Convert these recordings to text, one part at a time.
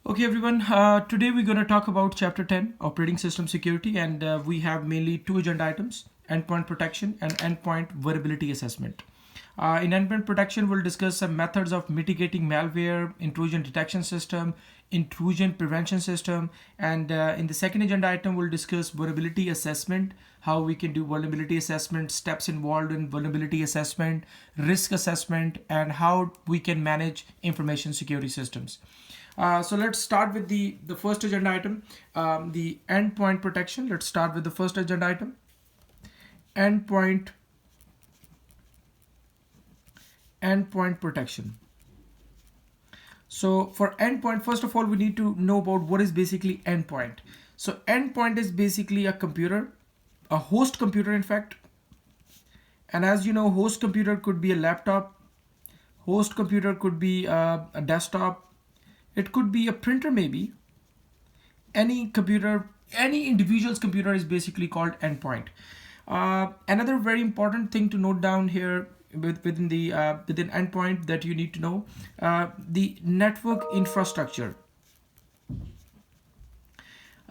Okay, everyone. Today we're going to talk about Chapter 10, Operating System Security, and we have mainly two agenda items: Endpoint Protection and Endpoint Vulnerability Assessment. In Endpoint Protection, we'll discuss some methods of mitigating malware, intrusion detection system, intrusion prevention system, and in the second agenda item, we'll discuss vulnerability assessment, how we can do vulnerability assessment, steps involved in vulnerability assessment, risk assessment, and how we can manage information security systems. So let's start with the first agenda item, the endpoint protection. Let's start with the first agenda item, endpoint protection. So for endpoint, first of all, we need to know about what is basically endpoint. So endpoint is basically a computer, a host computer, in fact. And as you know, host computer could be a laptop, host computer could be a desktop, it could be a printer, maybe. Any computer, any individual's computer is basically called endpoint. Another very important thing to note down here within endpoint that you need to know, the network infrastructure.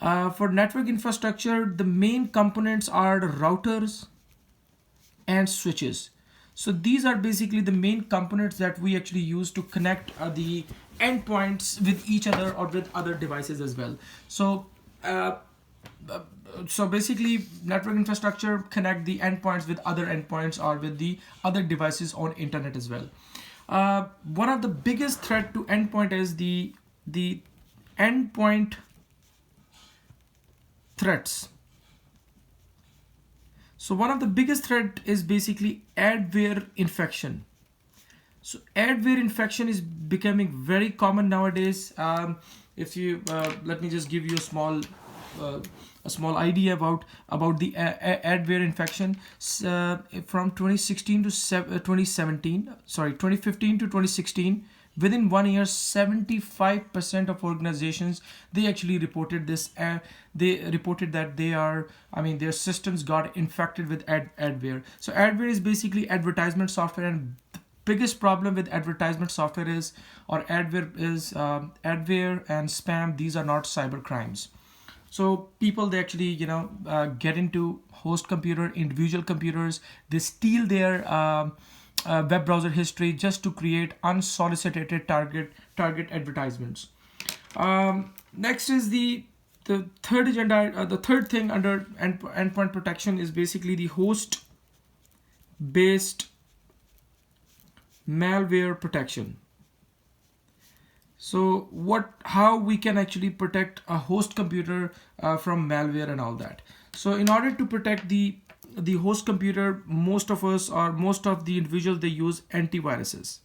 For network infrastructure, the main components are routers and switches. So these are basically the main components that we actually use to connect the endpoints with each other or with other devices as well. So basically, network infrastructure connect the endpoints with other endpoints or with the other devices on internet as well. One of the biggest threat to endpoint is the endpoint threats. So one of the biggest threat is basically adware infection. So adware infection is becoming very common nowadays. If you let me just give you a small idea about the adware infection. From 2016 to 2017, sorry, 2015 to 2016. Within 1 year, 75% of organizations, they actually reported this. They reported that their systems got infected with adware. So adware is basically advertisement software, and the biggest problem with advertisement software is, or adware is, adware and spam. These are not cyber crimes. So people, they actually get into host computer, individual computers. They steal their web browser history just to create unsolicited target advertisements. Next is the third agenda. The third thing under endpoint protection is basically the host based malware protection. So how we can actually protect a host computer from malware and all that. So in order to protect the host computer, most of us, or most of the individuals, they use antiviruses.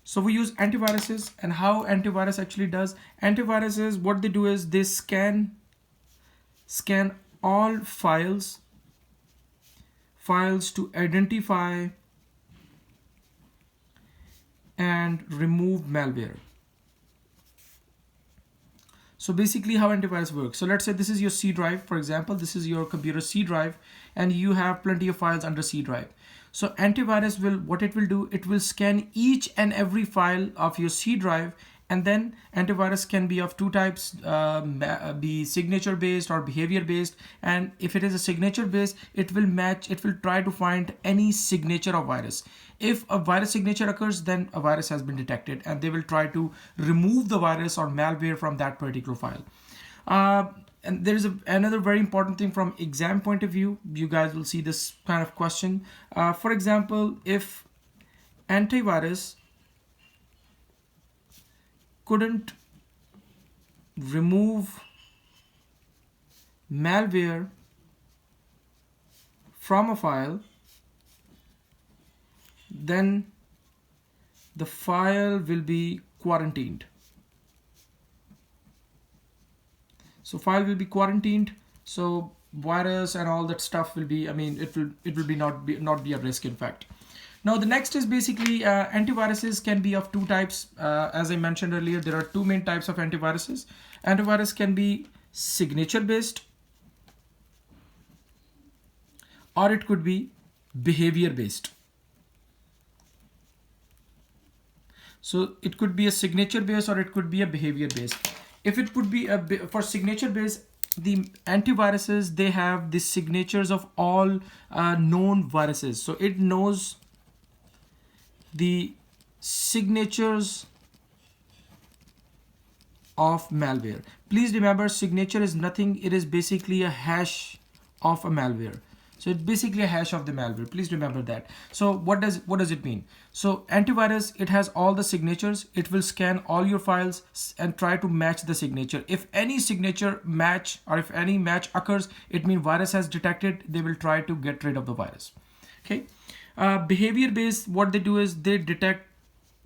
So we use antiviruses, and how antivirus actually does. Antiviruses, what they do is they scan all files to identify and remove malware. So basically how antivirus works. So let's say this is your C drive, for example. This is your computer C drive, and you have plenty of files under C drive. So antivirus will do, it will scan each and every file of your C drive, and then antivirus can be of two types, be signature based or behavior based. And if it is a signature based, it will try to find any signature of virus. If a virus signature occurs, then a virus has been detected, and they will try to remove the virus or malware from that particular file. And there is another very important thing from exam point of view. You guys will see this kind of question. For example, if antivirus couldn't remove malware from a file, then the file will be quarantined. So file will be quarantined. So virus and all that stuff will be, it will be not be a risk, in fact. Now the next is basically antiviruses can be of two types. As I mentioned earlier, there are two main types of antiviruses. Antivirus can be signature based, or it could be behavior based. So it could be a signature based or it could be a behavior based. If it would be for signature based, the antiviruses, they have the signatures of all known viruses. So it knows the signatures of malware. Please remember, signature is nothing, it is basically a hash of a malware. So it's basically a hash of the malware. Please remember that. So what does it mean? So antivirus, it has all the signatures. It will scan all your files and try to match the signature. If any signature match or if any match occurs, it means virus has detected. They will try to get rid of the virus. Okay. Behavior based, what they do is they detect,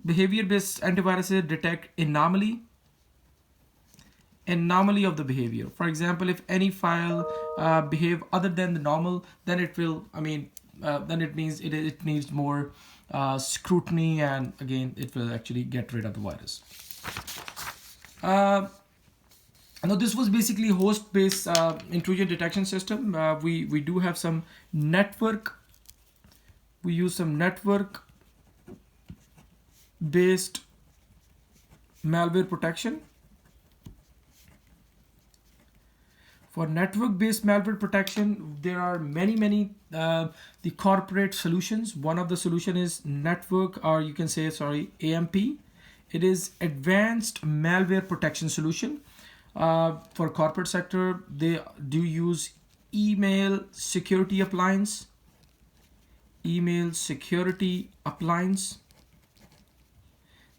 behavior based antiviruses detect anomaly of the behavior. For example, if any file behave other than the normal, then it will, then it means it needs more scrutiny, and again it will actually get rid of the virus. Now this was basically host-based intrusion detection system. We do have some network. We use some network-based malware protection. For network-based malware protection, there are many the corporate solutions. One of the solution is network, or you can say, sorry, AMP. It is Advanced Malware Protection Solution. For corporate sector, they do use email security appliance,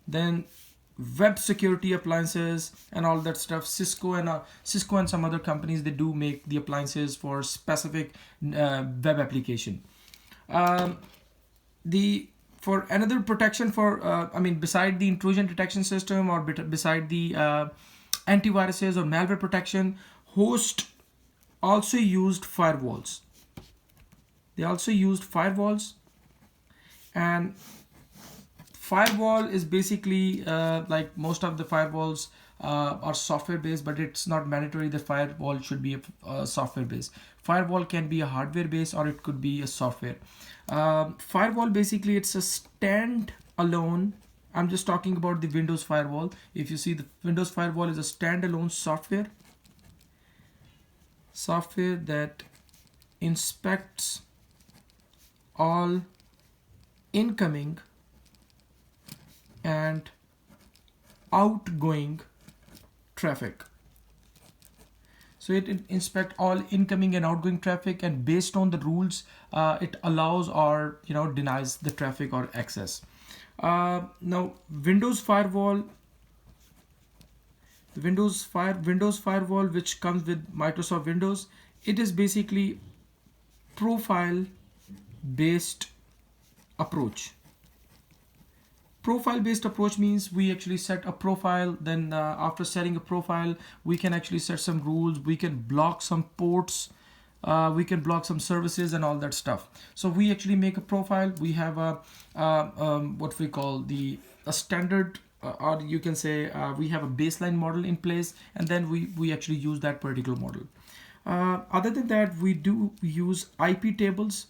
then web security appliances and all that stuff. Cisco and some other companies, they do make the appliances for specific web application. For another protection for beside the intrusion detection system or beside the antiviruses or malware protection, host also used firewalls. They also used firewalls, and firewall is basically like most of the firewalls are software based, but it's not mandatory that firewall should be a software based. Firewall can be a hardware based or it could be a software. Firewall, basically it's a standalone. I'm just talking about the Windows firewall. If you see, the Windows firewall is a standalone software that inspects all incoming and outgoing traffic. So it inspects all incoming and outgoing traffic, and based on the rules, it allows or denies the traffic or access. Now Windows firewall, Windows firewall, which comes with Microsoft Windows, it is basically profile based approach. Profile based approach means we actually set a profile, then after setting a profile, we can actually set some rules, we can block some ports, we can block some services and all that stuff. So we actually make a profile. We have a what we call a standard, or you can say we have a baseline model in place, and then we actually use that particular model. Other than that, we do use IP tables,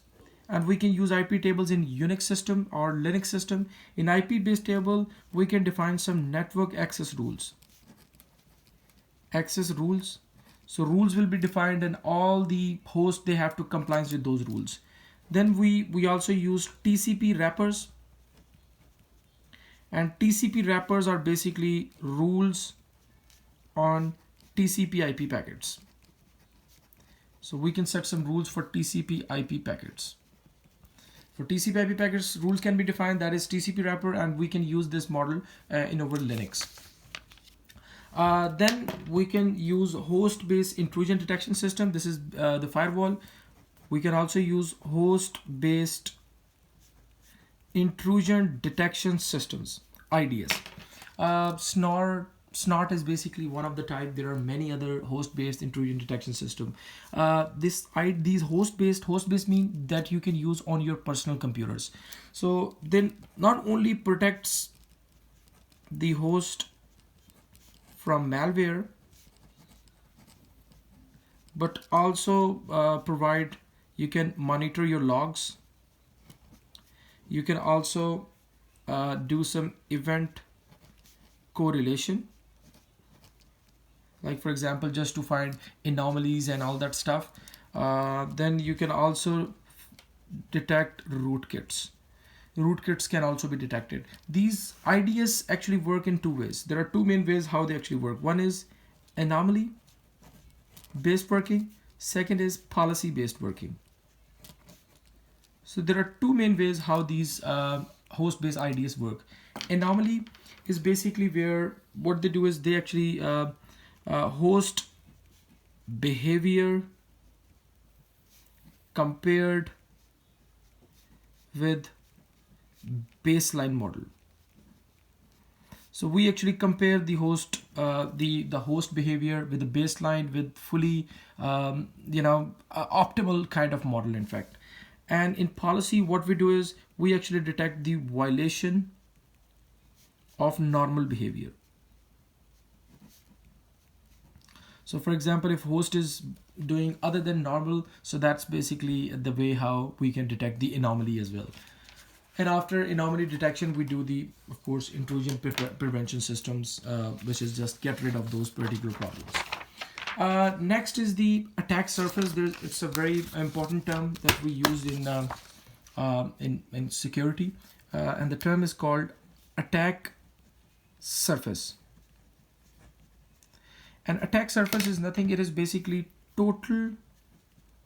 and we can use IP tables in Unix system or Linux system. In IP based table, we can define some network access rules. So rules will be defined, and all the hosts, they have to comply with those rules. Then we also use TCP wrappers, and TCP wrappers are basically rules on TCP IP packets. So we can set some rules for TCP IP packets. For TCP IP packets, rules can be defined, that is TCP wrapper, and we can use this model in over Linux. Then we can use host-based intrusion detection system. This is the firewall. We can also use host-based intrusion detection systems, IDS. Snort is basically one of the type. There are many other host-based intrusion detection system. These host-based mean that you can use on your personal computers. So then not only protects the host from malware, but also you can monitor your logs. You can also do some event correlation, like for example just to find anomalies and all that stuff. Then you can also detect rootkits. Rootkits can also be detected. These IDS actually work in two ways. There are two main ways how they actually work. One is anomaly based working, second is policy based working. So there are two main ways how these host based IDS work. Anomaly is basically where what they do is they actually host behavior compared with baseline model. So we actually compare the host the host behavior with the baseline with fully optimal kind of model, in fact. And in policy what we do is we actually detect the violation of normal behavior. So for example, if host is doing other than normal, so that's basically the way how we can detect the anomaly as well. And after anomaly detection, we do the, of course, intrusion prevention systems, which is just get rid of those particular problems. Next is the attack surface. It's a very important term that we use in security, and the term is called attack surface. And attack surface is nothing. It is basically total,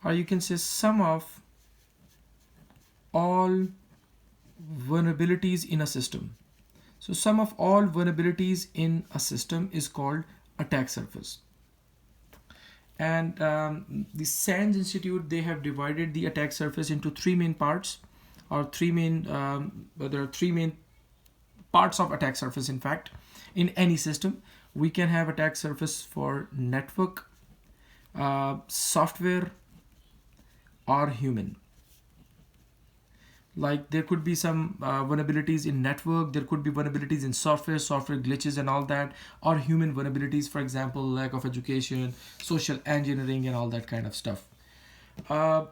or you can say sum of all vulnerabilities in a system. So sum of all vulnerabilities in a system is called attack surface. And the SANS Institute, they have divided the attack surface into three main parts, or there are three main parts of attack surface. In fact, in any system we can have attack surface for network, software, or human. Like there could be some vulnerabilities in network, there could be vulnerabilities in software glitches and all that, or human vulnerabilities, for example lack of education, social engineering, and all that kind of stuff. Other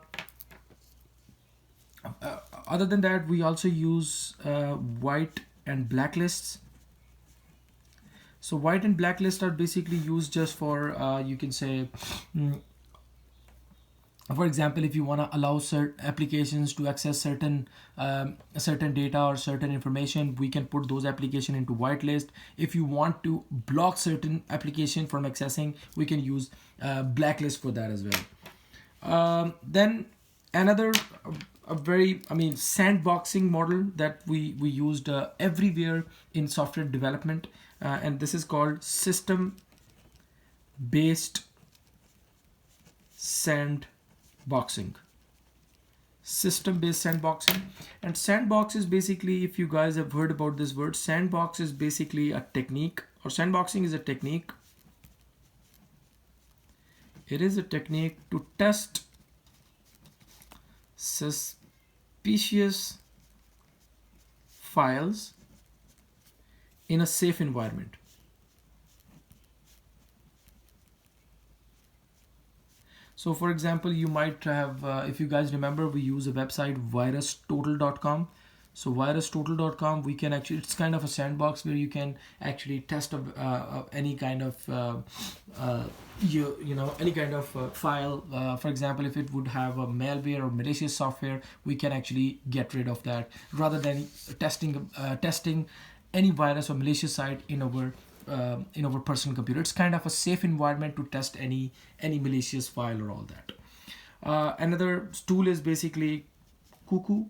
than that, we also use white and black lists. So white and black lists are basically used just for you can say for example, if you want to allow certain applications to access certain data or certain information, we can put those applications into whitelist. If you want to block certain application from accessing, we can use blacklist for that as well. Then another sandboxing model that we used everywhere in software development, and this is called system based sandboxing. System based sandboxing. And sandbox is basically, if you guys have heard about this word, sandbox is basically a technique, or sandboxing is a technique. It is a technique to test suspicious files in a safe environment. So for example, you might have, if you guys remember, we use a website virustotal.com. So virustotal.com, we can actually, it's kind of a sandbox where you can actually test any kind of any kind of file. For example, if it would have a malware or malicious software, we can actually get rid of that rather than testing any virus or malicious site in our personal computer. It's kind of a safe environment to test any malicious file or all that. Another tool is basically Cuckoo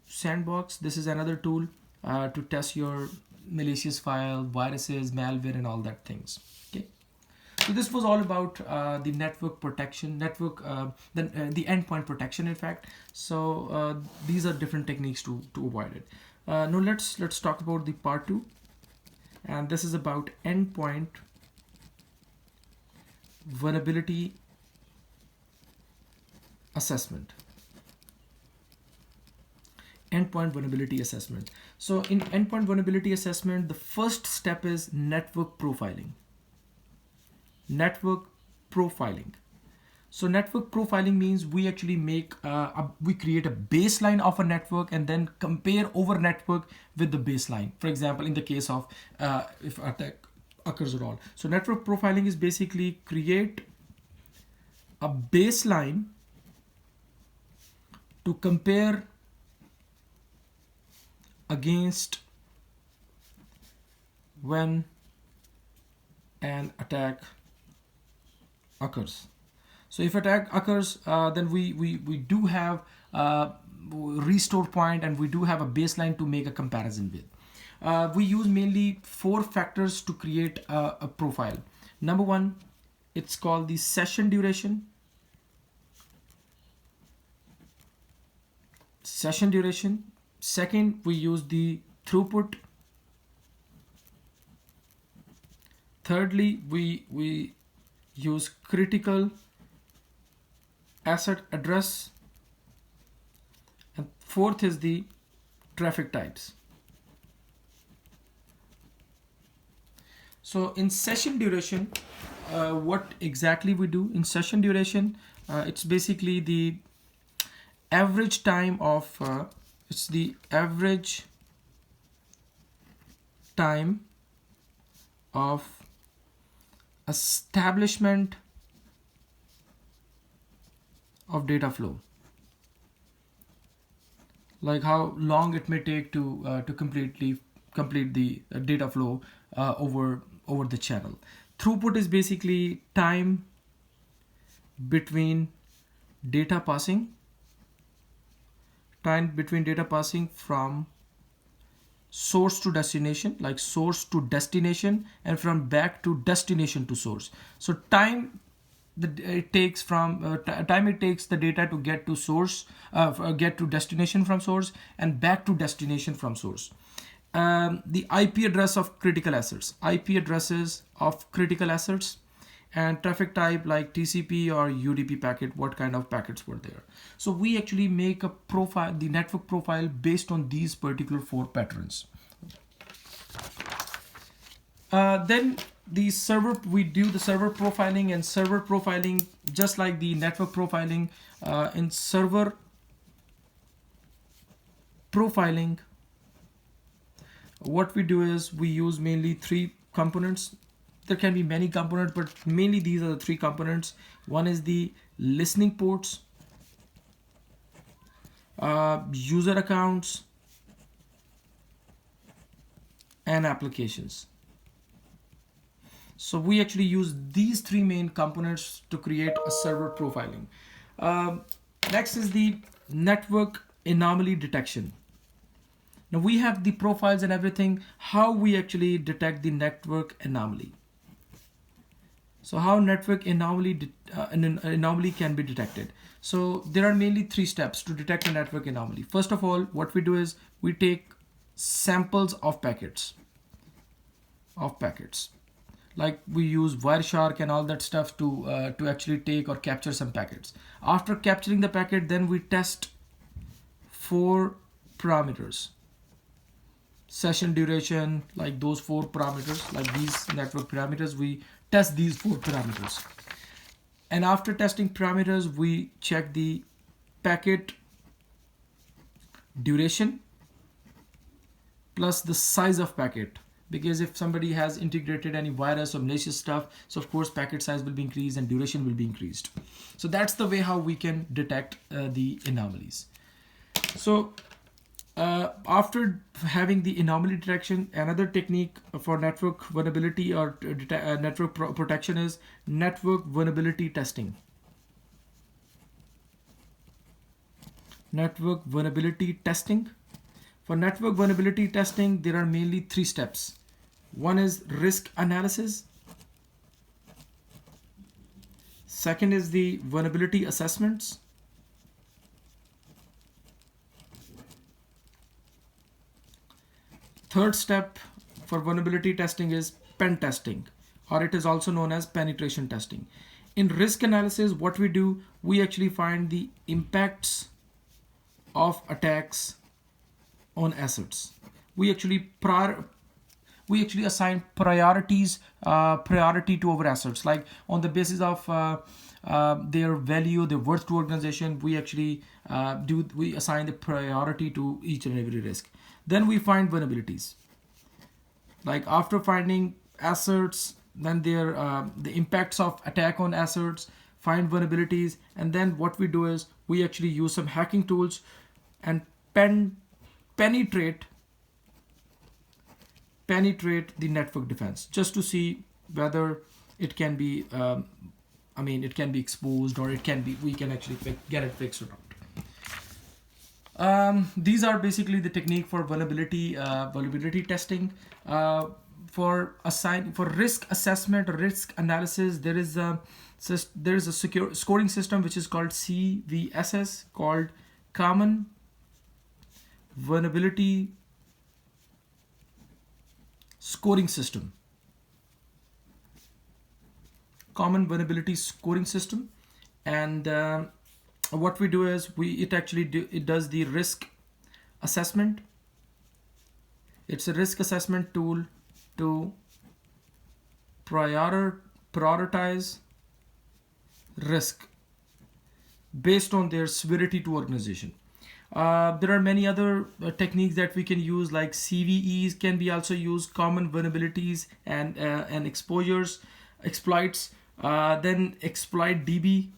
Sandbox. This is another tool to test your malicious file, viruses, malware, and all that things. Okay. So this was all about the network protection, the endpoint protection, in fact. So these are different techniques to avoid it. Now let's talk about the part 2, and this is about endpoint vulnerability assessment. Endpoint vulnerability assessment. So in endpoint vulnerability assessment, the first step is network profiling. Network profiling. So network profiling means we actually we create a baseline of a network and then compare over network with the baseline. For example, in the case of if attack occurs at all. So network profiling is basically create a baseline to compare against when an attack occurs. So if attack occurs, then we do have restore point, and we do have a baseline to make a comparison with. We use mainly 4 factors to create a profile. Number 1, it's called the session duration. Second, we use the throughput. Thirdly, we use critical asset address, and fourth is the traffic types. So in session duration, what exactly we do in session duration, it's basically the average time of it's the average time of establishment of data flow, like how long it may take to complete the data flow over the channel. Throughput is basically time between data passing from source to destination, like source to destination, and from back to destination to source. So time it takes the data to get to source, get to destination from source, and back to destination from source. The IP address of critical assets, and traffic type like TCP or UDP packet, what kind of packets were there. So we actually make a profile, the network profile, based on these particular 4 patterns. Then the server, we do the server profiling, and server profiling, just like the network profiling, in server profiling, what we do is we use mainly 3 components. There can be many components, but mainly these are the 3 components. One is the listening ports, user accounts, and applications. So we actually use these 3 main components to create a server profiling. Next is the network anomaly detection. Now we have the profiles and everything. How we actually detect the network anomaly? So how network anomaly can be detected? So there are mainly 3 steps to detect a network anomaly. First of all, what we do is we take samples of packets. Like we use Wireshark and all that stuff to actually take or capture some packets. After capturing the packet, then we test 4 parameters. Session duration, like those 4 parameters, like these network parameters, we test these 4 parameters. And after testing parameters, we check the packet duration plus the size of packet. Because if somebody has integrated any virus or malicious stuff, so of course packet size will be increased and duration will be increased. So that's the way how we can detect the anomalies. So after having the anomaly detection, another technique for network vulnerability or network protection is network vulnerability testing. Network vulnerability testing. For network vulnerability testing, there are mainly 3 steps. One is risk analysis. Second is the vulnerability assessments. Third step for vulnerability testing is pen testing, or it is also known as penetration testing. In risk analysis, what we do, we actually find the impacts of attacks on assets. We we actually assign priorities, priority to our assets. Like on the basis of their value, their worth to organization, we actually we assign the priority to each and every risk. Then we find vulnerabilities. Like after finding assets, then their the impacts of attack on assets, find vulnerabilities, and then what we do is we actually use some hacking tools and penetrate the network defense just to see whether it can be it can be exposed, or it can be, we can actually get it fixed or not. These are basically the technique for vulnerability testing. For risk assessment or risk analysis, there is a secure scoring system which is called CVSS, called Common Vulnerability Scoring System. Common Vulnerability Scoring System. And what we do is it does the risk assessment. It's a risk assessment tool to prioritize risk based on their severity to organization. There are many other techniques that we can use, like CVEs can be also used, common vulnerabilities and exposures, exploits. Then exploit DB,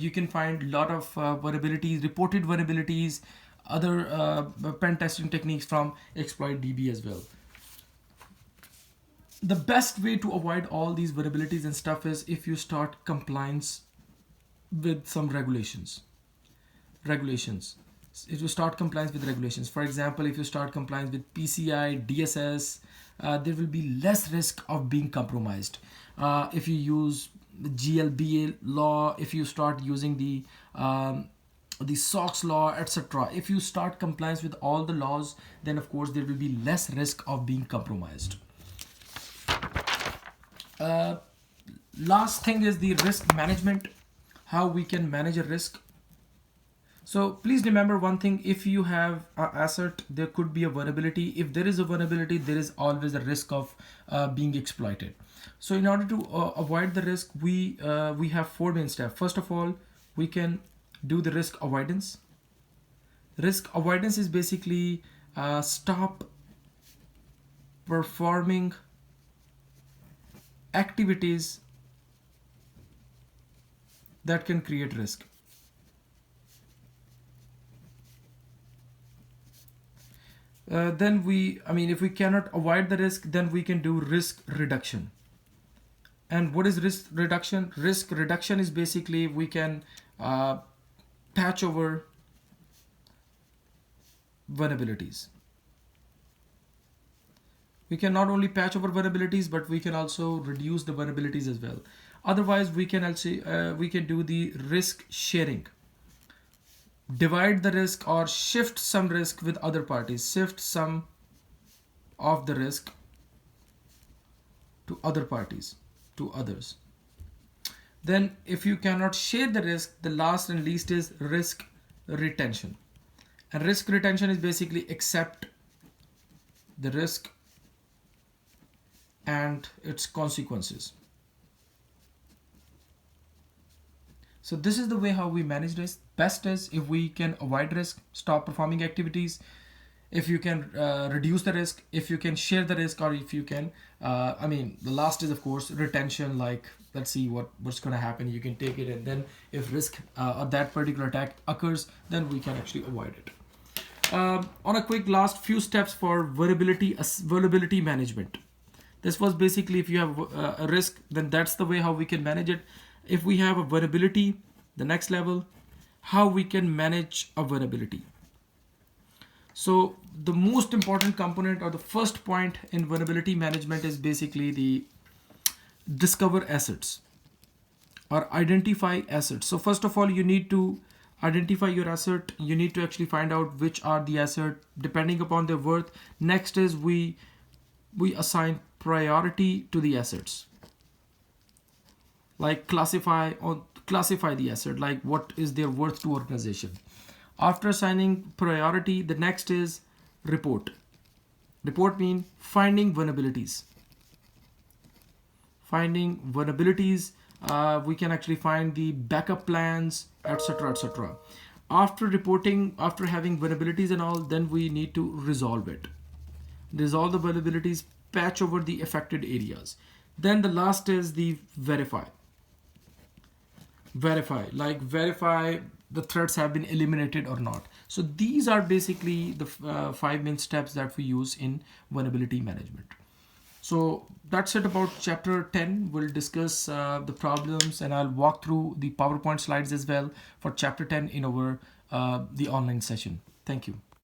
you can find a lot of vulnerabilities, reported vulnerabilities, other pen testing techniques from exploit DB as well. The best way to avoid all these vulnerabilities and stuff is if you start compliance with some regulations. If you start compliance with regulations, for example, if you start compliance with PCI, DSS, there will be less risk of being compromised. If you use the GLBA law, if you start using the SOX law, etc., if you start compliance with all the laws, then of course there will be less risk of being compromised. Last thing is the risk management, how we can manage a risk. So please remember one thing: if you have an asset, there could be a vulnerability. If there is a vulnerability, there is always a risk of being exploited. So in order to avoid the risk, we have four main steps. First of all, we can do the risk avoidance. Risk avoidance is basically stop performing activities that can create risk. Then if we cannot avoid the risk, then we can do risk reduction. And what is risk reduction? Risk reduction is basically we can patch over vulnerabilities. We can not only patch over vulnerabilities, but we can also reduce the vulnerabilities as well. Otherwise, we can also we can do the risk sharing. Divide the risk or shift some risk with other parties. Shift some of the risk to other parties, to others. Then if you cannot share the risk, the last and least is risk retention. And risk retention is basically accept the risk and its consequences. So this is the way how we manage risk. Best is if we can avoid risk, stop performing activities, if you can reduce the risk, if you can share the risk, or if you can, the last is of course retention, like let's see what's going to happen, you can take it, and then if risk or that particular attack occurs, then we can actually avoid it. On a quick last few steps for vulnerability management. This was basically if you have a risk, then that's the way how we can manage it. If we have a vulnerability, the next level, how we can manage a vulnerability. So the most important component or the first point in vulnerability management is basically the discover assets or identify assets. So first of all, you need to identify your asset. You need to actually find out which are the assets depending upon their worth. Next is we assign priority to the assets. Like classify the asset, like what is their worth to organization. After assigning priority, the next is report. Report mean finding vulnerabilities. Finding vulnerabilities, we can actually find the backup plans, etc., etc. After reporting, after having vulnerabilities and all, then we need to resolve it. Resolve the vulnerabilities, patch over the affected areas. Then the last is the verify. Verify the threats have been eliminated or not. So these are basically the 5 main steps that we use in vulnerability management. So that's it about chapter 10. We'll discuss the problems, and I'll walk through the PowerPoint slides as well for chapter 10 in our the online session. Thank you.